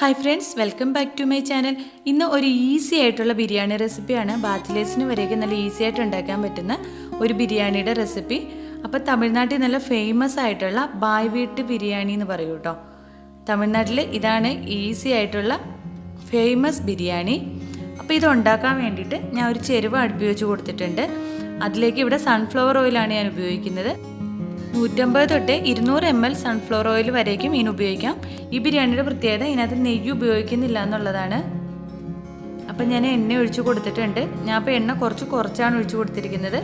Hi friends, welcome back to my channel. ഇന്ന് ഒരു easy ആയിട്ടുള്ള ബിരിയാണി റെസിപ്പിയാണ്. ബാച്ചിലേഴ്സിന് വരെയൊക്കെ നല്ല ഈസി ആയിട്ട് ഉണ്ടാക്കാൻ പറ്റുന്ന ഒരു ബിരിയാണിയുടെ റെസിപ്പി. അപ്പോൾ തമിഴ്നാട്ടിൽ നല്ല ഫേമസ് ആയിട്ടുള്ള ബായ് വീട്ട് ബിരിയാണി എന്ന് പറയൂ കേട്ടോ. തമിഴ്നാട്ടിൽ ഇതാണ് ഈസി ആയിട്ടുള്ള ഫേമസ് ബിരിയാണി. അപ്പോൾ ഇത് ഉണ്ടാക്കാൻ വേണ്ടിയിട്ട് ഞാൻ ഒരു ചെരുവ അടുപ്പി വെച്ച് കൊടുത്തിട്ടുണ്ട്. അതിലേക്ക് ഇവിടെ സൺഫ്ലവർ ഓയിലാണ് ഞാൻ ഉപയോഗിക്കുന്നത്. 150 തൊട്ട് 200 ml സൺഫ്ലവർ ഓയിൽ വരേക്കും ഇതിന് ഉപയോഗിക്കാം. ഈ ബിരിയാണിയുടെ പ്രത്യേകത ഇതിനകത്ത് നെയ്യ് ഉപയോഗിക്കുന്നില്ല എന്നുള്ളതാണ്. അപ്പം ഞാൻ എണ്ണ ഒഴിച്ചു കൊടുത്തിട്ടുണ്ട്. ഞാൻ അപ്പോൾ എണ്ണ കുറച്ചാണ് ഒഴിച്ചു കൊടുത്തിരിക്കുന്നത്.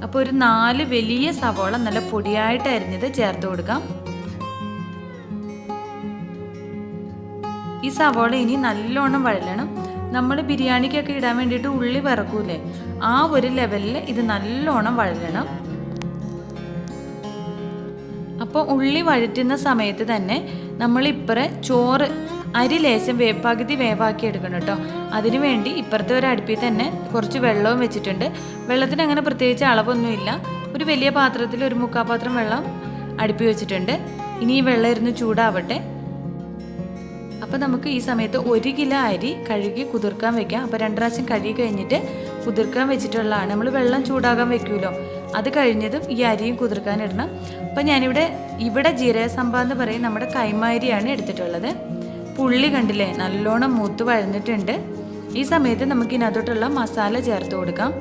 അപ്പോൾ ഒരു 4 വലിയ സവോള നല്ല പൊടിയായിട്ട് അരിഞ്ഞത് ചേർത്ത് കൊടുക്കാം. ഈ സവോള ഇനി നല്ലോണം വഴലണം. നമ്മൾ ബിരിയാണിക്കൊക്കെ ഇടാൻ വേണ്ടിയിട്ട് ഉള്ളി വറക്കൂലേ, ആ ഒരു ലെവലിൽ ഇത് നല്ലോണം വഴലണം. അപ്പോൾ ഉള്ളി വഴറ്റുന്ന സമയത്ത് തന്നെ നമ്മളിപ്പുറേ ചോറ് അരി ലേശം പകുതി വേവാക്കി എടുക്കണം കേട്ടോ. അതിനു വേണ്ടി ഇപ്പുറത്തെ ഒരു അടുപ്പിൽ തന്നെ കുറച്ച് വെള്ളവും വെച്ചിട്ടുണ്ട്. വെള്ളത്തിന് അങ്ങനെ പ്രത്യേകിച്ച് അളവൊന്നുമില്ല. ഒരു വലിയ പാത്രത്തിൽ ഒരു 3/4 പാത്രം വെള്ളം അടുപ്പി വെച്ചിട്ടുണ്ട്. ഇനി ഈ വെള്ളം ഇരുന്ന് ചൂടാവട്ടെ. അപ്പോൾ നമുക്ക് ഈ സമയത്ത് 1 കിലോ അരി കഴുകി കുതിർക്കാൻ വെക്കാം. അപ്പോൾ 2 പ്രാവശ്യം കഴുകി കഴിഞ്ഞിട്ട് കുതിർക്കാൻ വെച്ചിട്ടുള്ളതാണ്. നമ്മൾ വെള്ളം ചൂടാകാൻ വെക്കുമല്ലോ, അത് കഴിഞ്ഞതും ഈ അരിയും കുതിർക്കാനിടണം. അപ്പം ഇവിടെ ജീരക സംഭ എന്ന് പറയും നമ്മുടെ കൈമ അരിയാണ് എടുത്തിട്ടുള്ളത്. പുള്ളി കണ്ടില്ലേ, നല്ലോണം മൂത്ത് വഴഞ്ഞിട്ടുണ്ട്. ഈ സമയത്ത് നമുക്ക് ഇതിനകത്തോട്ടുള്ള മസാല ചേർത്ത് കൊടുക്കാം.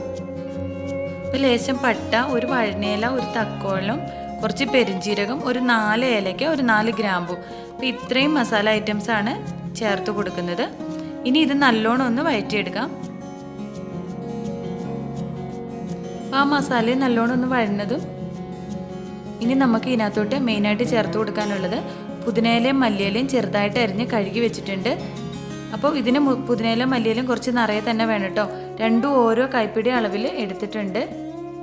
ഇപ്പോൾ ലേശം പട്ട, ഒരു വഴനയില, ഒരു തക്കോലം, കുറച്ച് പെരിഞ്ജീരകം, ഒരു 4 ഏലക്ക, ഒരു 4 ഗ്രാമ്പു. അപ്പോൾ ഇത്രയും മസാല ഐറ്റംസാണ് ചേർത്ത് കൊടുക്കുന്നത്. ഇനി ഇത് നല്ലോണം ഒന്ന് വഴറ്റിയെടുക്കാം. ആ മസാല നല്ലോണം ഒന്ന് വഴന്നതും ഇനി നമുക്ക് ഇതിനകത്തോട്ട് മെയിനായിട്ട് ചേർത്ത് കൊടുക്കാനുള്ളത് പുതിനയിലയും മല്ലിയിലയും ചെറുതായിട്ട് അരിഞ്ഞ് കഴുകി വെച്ചിട്ടുണ്ട്. അപ്പോൾ ഇതിന് പുതിനയിലയും മല്ലിയിലയും കുറച്ച് നിറയെ തന്നെ വേണം കേട്ടോ. രണ്ടും ഓരോ കൈപ്പിടി അളവിൽ എടുത്തിട്ടുണ്ട്.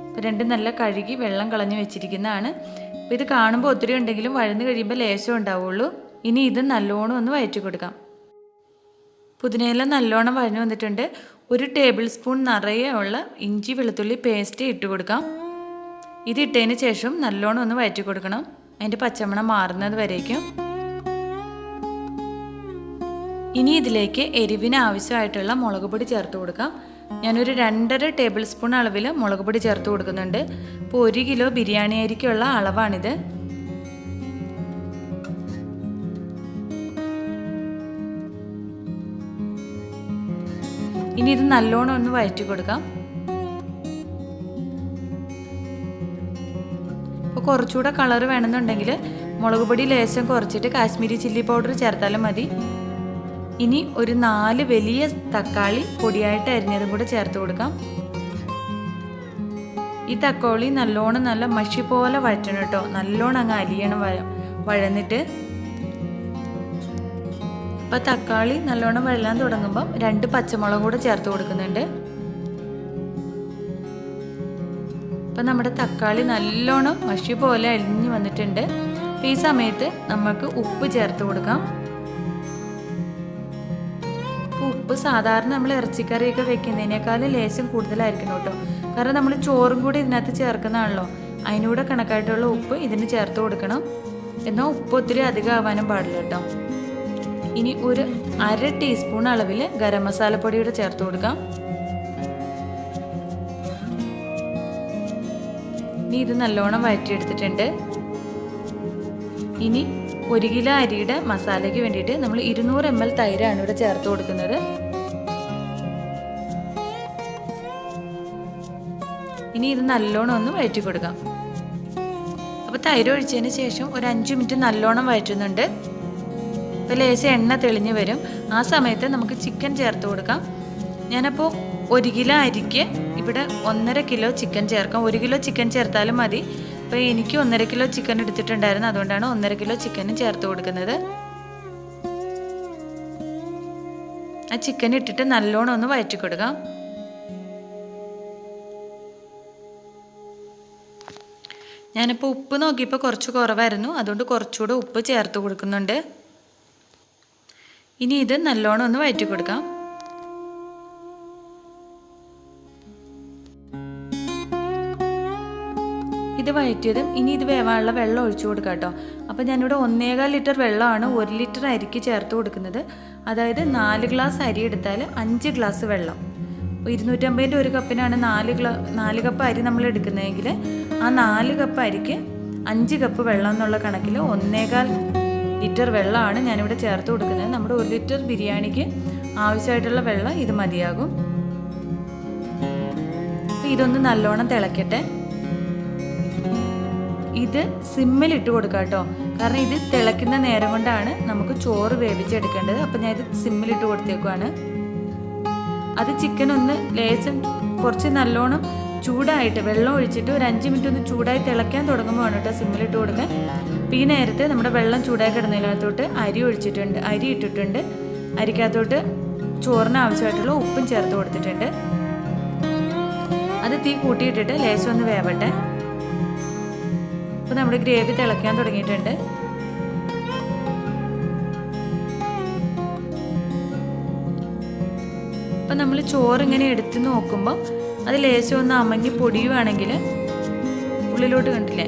അപ്പോൾ രണ്ടും നല്ല കഴുകി വെള്ളം കളഞ്ഞ് വെച്ചിരിക്കുന്നതാണ്. അപ്പോൾ ഇത് കാണുമ്പോൾ ഒത്തിരി ഉണ്ടെങ്കിലും വഴന്ന് കഴിയുമ്പോൾ ലേശം ഉണ്ടാവുള്ളൂ. ഇനി ഇത് നല്ലോണം ഒന്ന് വഴറ്റി കൊടുക്കാം. പുതിനയില നല്ലോണം വഴഞ്ഞു വന്നിട്ടുണ്ട്. 1 ടേബിൾ സ്പൂൺ നിറയെ ഉള്ള ഇഞ്ചി വെളുത്തുള്ളി പേസ്റ്റ് ഇട്ട് കൊടുക്കാം. ഇത് ഇട്ടതിന് ശേഷം നല്ലോണം ഒന്ന് വഴറ്റി കൊടുക്കണം, അതിൻ്റെ പച്ചമണം മാറുന്നത് വരേക്കും. ഇനി ഇതിലേക്ക് എരിവിന് ആവശ്യമായിട്ടുള്ള മുളക് പൊടി ചേർത്ത് കൊടുക്കാം. ഞാനൊരു 2.5 ടേബിൾ സ്പൂൺ അളവിൽ മുളക് പൊടി ചേർത്ത് കൊടുക്കുന്നുണ്ട്. ഇപ്പോൾ 1 കിലോ ബിരിയാണി അരിക്കുള്ള അളവാണിത്. ഇനി ഇത് നല്ലോണം ഒന്ന് വഴറ്റി കൊടുക്കാം. അപ്പോൾ കുറച്ചുകൂടെ കളർ വേണമെന്നുണ്ടെങ്കിൽ മുളക് പൊടി ലേശം കുറച്ചിട്ട് കാശ്മീരി ചില്ലി പൗഡർ ചേർത്താലും മതി. ഇനി ഒരു 4 വലിയ തക്കാളി പൊടിയായിട്ട് അരിഞ്ഞതും കൂടെ ചേർത്ത് കൊടുക്കാം. ഈ തക്കാളി നല്ലോണം നല്ല മഷി പോലെ വഴറ്റണം കേട്ടോ. നല്ലോണം അങ്ങ് അലിയണം വഴന്നിട്ട്. അപ്പോൾ തക്കാളി നല്ലോണം വഴലാൻ തുടങ്ങുമ്പം 2 പച്ചമുളക് കൂടെ ചേർത്ത് കൊടുക്കുന്നുണ്ട്. അപ്പം നമ്മുടെ തക്കാളി നല്ലോണം മഷി പോലെ അലിഞ്ഞ് വന്നിട്ടുണ്ട്. അപ്പോൾ ഈ സമയത്ത് നമുക്ക് ഉപ്പ് ചേർത്ത് കൊടുക്കാം. ഉപ്പ് സാധാരണ നമ്മൾ ഇറച്ചിക്കറിയൊക്കെ വെക്കുന്നതിനേക്കാളും ലേശം കൂടുതലായിരിക്കണം കേട്ടോ. കാരണം നമ്മൾ ചോറും കൂടി ഇതിനകത്ത് ചേർക്കുന്നതാണല്ലോ. അതിനൂടെ കണക്കായിട്ടുള്ള ഉപ്പ് ഇതിന് ചേർത്ത് കൊടുക്കണം. എന്നാൽ ഉപ്പ് ഒത്തിരി അധികം ആവാനും പാടില്ല കേട്ടോ. ഇനി ഒരു 1/2 ടീസ്പൂൺ അളവിൽ ഗരം മസാലപ്പൊടിയുടെ ചേർത്ത് കൊടുക്കാം. ഇനി ഇത് നല്ലോണം വഴറ്റിയെടുത്തിട്ടുണ്ട്. ഇനി 1 കിലോ അരിയുടെ മസാലയ്ക്ക് വേണ്ടിയിട്ട് നമ്മൾ 200 ml തൈരാണ് ഇവിടെ ചേർത്ത് കൊടുക്കുന്നത്. ഇനി ഇത് നല്ലോണം ഒന്ന് വഴറ്റി കൊടുക്കാം. അപ്പോൾ തൈര് ഒഴിച്ചതിന് ശേഷം ഒരു 5 മിനിറ്റ് നല്ലോണം വഴറ്റുന്നുണ്ട്. അപ്പോൾ ലേശം എണ്ണ തെളിഞ്ഞ് വരും. ആ സമയത്ത് നമുക്ക് ചിക്കൻ ചേർത്ത് കൊടുക്കാം. ഞാനപ്പോൾ 1 കിലോ അരിക്ക് ഇവിടെ 1.5 കിലോ ചിക്കൻ ചേർക്കാം. 1 കിലോ ചിക്കൻ ചേർത്താലും മതി. അപ്പോൾ എനിക്ക് 1.5 കിലോ ചിക്കൻ എടുത്തിട്ടുണ്ടായിരുന്നു, അതുകൊണ്ടാണ് 1.5 കിലോ ചിക്കനും ചേർത്ത് കൊടുക്കുന്നത്. ആ ചിക്കൻ ഇട്ടിട്ട് നല്ലോണം ഒന്ന് വഴറ്റി കൊടുക്കാം. ഞാനിപ്പോൾ ഉപ്പ് നോക്കിയപ്പോൾ കുറച്ച് കുറവായിരുന്നു, അതുകൊണ്ട് കുറച്ചുകൂടെ ഉപ്പ് ചേർത്ത് കൊടുക്കുന്നുണ്ട്. ഇനി ഇത് നല്ലോണം ഒന്ന് വഴറ്റി കൊടുക്കാം. ഇത് വഴറ്റിയതും ഇനി ഇത് വേവാനുള്ള വെള്ളം ഒഴിച്ചു കൊടുക്കാം കേട്ടോ. അപ്പോൾ ഞാനിവിടെ 1.25 ലിറ്റർ വെള്ളമാണ് 1 ലിറ്റർ അരിക്ക് ചേർത്ത് കൊടുക്കുന്നത്. അതായത് 4 ഗ്ലാസ് അരി എടുത്താൽ 5 ഗ്ലാസ് വെള്ളം. അപ്പോൾ 250 ഒരു കപ്പിനാണ് 4 കപ്പ് അരി നമ്മൾ എടുക്കുന്നതെങ്കിൽ ആ 4 കപ്പ് അരിക്ക് 5 കപ്പ് വെള്ളം എന്നുള്ള കണക്കിൽ 1.25 ലിറ്റർ വെള്ളമാണ് ഞാനിവിടെ ചേർത്ത് കൊടുക്കുന്നത്. നമ്മുടെ 1 ലിറ്റർ ബിരിയാണിക്ക് ആവശ്യമായിട്ടുള്ള വെള്ളം ഇത് മതിയാകും. അപ്പോൾ ഇതൊന്ന് നല്ലോണം തിളക്കട്ടെ. ഇത് സിമ്മിലിട്ട് കൊടുക്കാം കേട്ടോ. കാരണം ഇത് തിളയ്ക്കുന്ന നേരം കൊണ്ടാണ് നമുക്ക് ചോറ് വേവിച്ചെടുക്കേണ്ടത്. അപ്പം ഞാൻ ഇത് സിമ്മിലിട്ട് കൊടുത്തേക്കുവാണ്. അത് ചിക്കൻ ഒന്ന് ലേശം കുറച്ച് നല്ലോണം ചൂടായിട്ട് വെള്ളം ഒഴിച്ചിട്ട് ഒരു 5 മിനിറ്റ് ഒന്ന് ചൂടായി തിളയ്ക്കാൻ തുടങ്ങുമ്പോൾ വേണം കേട്ടോ സിമ്മിലിട്ട് കൊടുക്കാൻ. അപ്പോൾ ഈ നേരത്തെ നമ്മുടെ വെള്ളം ചൂടായി കിടന്നതിനകത്തോട്ട് അരി ഒഴിച്ചിട്ടുണ്ട്, അരി ഇട്ടിട്ടുണ്ട്. അരിക്കകത്തോട്ട് ചോറിന് ആവശ്യമായിട്ടുള്ള ഉപ്പും ചേർത്ത് കൊടുത്തിട്ടുണ്ട്. അത് തീ കൂട്ടിയിട്ടിട്ട് ലേശം ഒന്ന് വേവട്ടെ. അപ്പോൾ നമ്മുടെ ഗ്രേവി തിളയ്ക്കാൻ തുടങ്ങിയിട്ടുണ്ട്. അപ്പം നമ്മൾ ചോറ് ഇങ്ങനെ എടുത്ത് നോക്കുമ്പോൾ അത് ലേശം ഒന്ന് അമങ്ങി പൊടിയുവാണെങ്കിൽ ഉള്ളിലോട്ട് കണ്ടില്ലേ,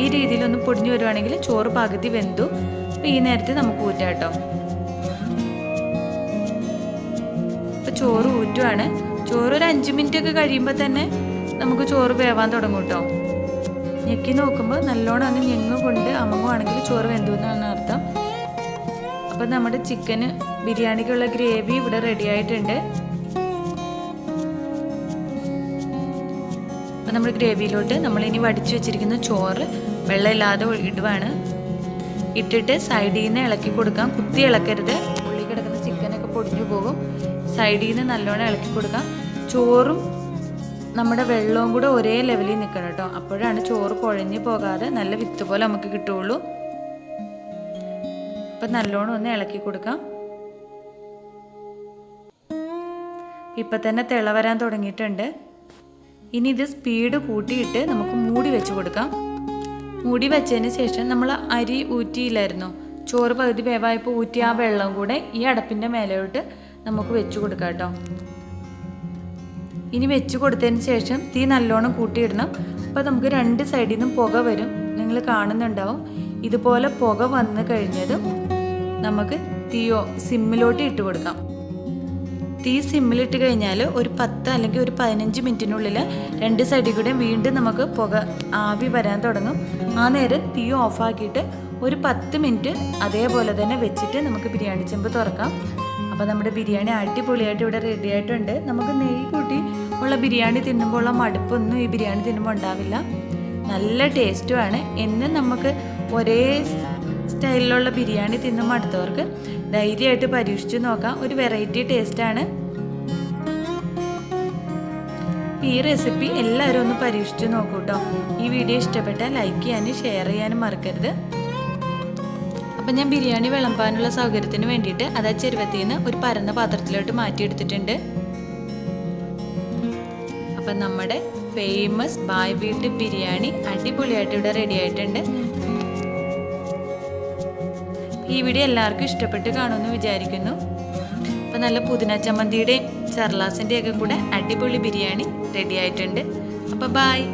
ഈ രീതിയിലൊന്ന് പൊടിഞ്ഞു വരുവാണെങ്കിൽ ചോറ് പകുതി വെന്തു. അപ്പോൾ ഈ നേരത്തെ നമുക്ക് ഊറ്റാം കേട്ടോ. അപ്പോൾ ചോറ് ഊറ്റുവാണ്. ചോറ് ഒരു 5 മിനിറ്റ് ഒക്കെ കഴിയുമ്പോൾ തന്നെ നമുക്ക് ചോറ് വേവാൻ തുടങ്ങും കേട്ടോ. ഞെക്കി നോക്കുമ്പോൾ നല്ലോണം അങ്ങ് ഞെങ്ങ് കൊണ്ട് അമങ്ങുവാണെങ്കിൽ ചോറ് വെന്തു എന്നാണ് അർത്ഥം. അപ്പം നമ്മുടെ ചിക്കന് ബിരിയാണിക്കുള്ള ഗ്രേവി ഇവിടെ റെഡി ആയിട്ടുണ്ട്. അപ്പം നമ്മുടെ ഗ്രേവിയിലോട്ട് നമ്മളിനി വടിച്ചു വെച്ചിരിക്കുന്ന ചോറ് വെള്ളമില്ലാതെ ഇടുവാണ്. ഇട്ടിട്ട് സൈഡിൽ നിന്ന് ഇളക്കി കൊടുക്കാം. കുത്തി ഇളക്കരുത്, ഉള്ളിൽ കിടക്കുന്ന ചിക്കനൊക്കെ പൊടിഞ്ഞു പോകും. സൈഡിൽ നിന്ന് നല്ലോണം ഇളക്കി കൊടുക്കാം. ചോറും നമ്മുടെ വെള്ളവും കൂടെ ഒരേ ലെവലിൽ നിൽക്കണം കേട്ടോ. അപ്പോഴാണ് ചോറ് കുഴഞ്ഞു പോകാതെ നല്ല വിത്ത് പോലെ നമുക്ക് കിട്ടുള്ളൂ. അപ്പം നല്ലോണം ഒന്ന് ഇളക്കി കൊടുക്കാം. ഇപ്പം തന്നെ തിള വരാൻ തുടങ്ങിയിട്ടുണ്ട്. ഇനി ഇത് സ്പീഡ് കൂട്ടിയിട്ട് നമുക്ക് മൂടി വെച്ച് കൊടുക്കാം. മൂടി വെച്ചതിന് ശേഷം നമ്മൾ അരി ഊറ്റിയില്ലായിരുന്നു, ചോറ് പകുതി വേവായപ്പോൾ ഊറ്റിയ ആ വെള്ളം കൂടെ ഈ അടപ്പിൻ്റെ മേലോട്ട് നമുക്ക് വെച്ച് കൊടുക്കാം കേട്ടോ. ഇനി വെച്ച് കൊടുത്തതിന് ശേഷം തീ നല്ലോണം കൂട്ടിയിടണം. അപ്പോൾ നമുക്ക് 2 സൈഡിൽ നിന്നും പുക വരും, നിങ്ങൾ കാണുന്നുണ്ടാവും. ഇതുപോലെ പുക വന്നു കഴിഞ്ഞതും നമുക്ക് തീയോ സിമ്മിലോട്ട് ഇട്ട് കൊടുക്കാം. തീ സിമ്മിലിട്ട് കഴിഞ്ഞാൽ ഒരു 10 അല്ലെങ്കിൽ ഒരു 15 മിനിറ്റിനുള്ളിൽ 2 സൈഡിൽ കൂടെ വീണ്ടും നമുക്ക് പുക ആവി വരാൻ തുടങ്ങും. ആ നേരം തീ ഓഫാക്കിയിട്ട് ഒരു 10 മിനിറ്റ് അതേപോലെ തന്നെ വെച്ചിട്ട് നമുക്ക് ബിരിയാണി ചെമ്പ് തുറക്കാം. അപ്പോൾ നമ്മുടെ ബിരിയാണി അടിപൊളിയായിട്ട് ഇവിടെ റെഡി ആയിട്ടുണ്ട്. നമുക്ക് നെയ്യ് കൂട്ടി ഉള്ള ബിരിയാണി തിന്നുമ്പോൾ ഉള്ള മടുപ്പൊന്നും ഈ ബിരിയാണി തിന്നുമ്പോൾ ഉണ്ടാവില്ല. നല്ല ടേസ്റ്റുമാണ്. എന്നും നമുക്ക് ഒരേ സ്റ്റൈലിലുള്ള ബിരിയാണി തിന്നും മടുത്തവർക്ക് ധൈര്യമായിട്ട് പരീക്ഷിച്ച് നോക്കാം. ഒരു വെറൈറ്റി ടേസ്റ്റാണ്. ഈ റെസിപ്പി എല്ലാവരും ഒന്ന് പരീക്ഷിച്ച് നോക്കൂ കേട്ടോ. ഈ വീഡിയോ ഇഷ്ടപ്പെട്ടാൽ ലൈക്ക് ചെയ്യാനും ഷെയർ ചെയ്യാനും മറക്കരുത്. അപ്പം ഞാൻ ബിരിയാണി വിളമ്പാനുള്ള സൗകര്യത്തിന് വേണ്ടിയിട്ട് അത് ചെരുവത്തിൽ നിന്ന് ഒരു പരന്ന പാത്രത്തിലോട്ട് മാറ്റിയെടുത്തിട്ടുണ്ട്. അപ്പം നമ്മുടെ ഫേമസ് ബായ് വീട്ട് ബിരിയാണി അടിപൊളിയായിട്ട് ഇവിടെ റെഡി ആയിട്ടുണ്ട്. ഈ വീഡിയോ എല്ലാവർക്കും ഇഷ്ടപ്പെട്ട് കാണുമെന്ന് വിചാരിക്കുന്നു. അപ്പം നല്ല പുതിന ചമ്മന്തിയുടെയും ചർലാസിൻ്റെയൊക്കെ കൂടെ അടിപൊളി ബിരിയാണി റെഡി ആയിട്ടുണ്ട്. അപ്പോൾ ബായ്.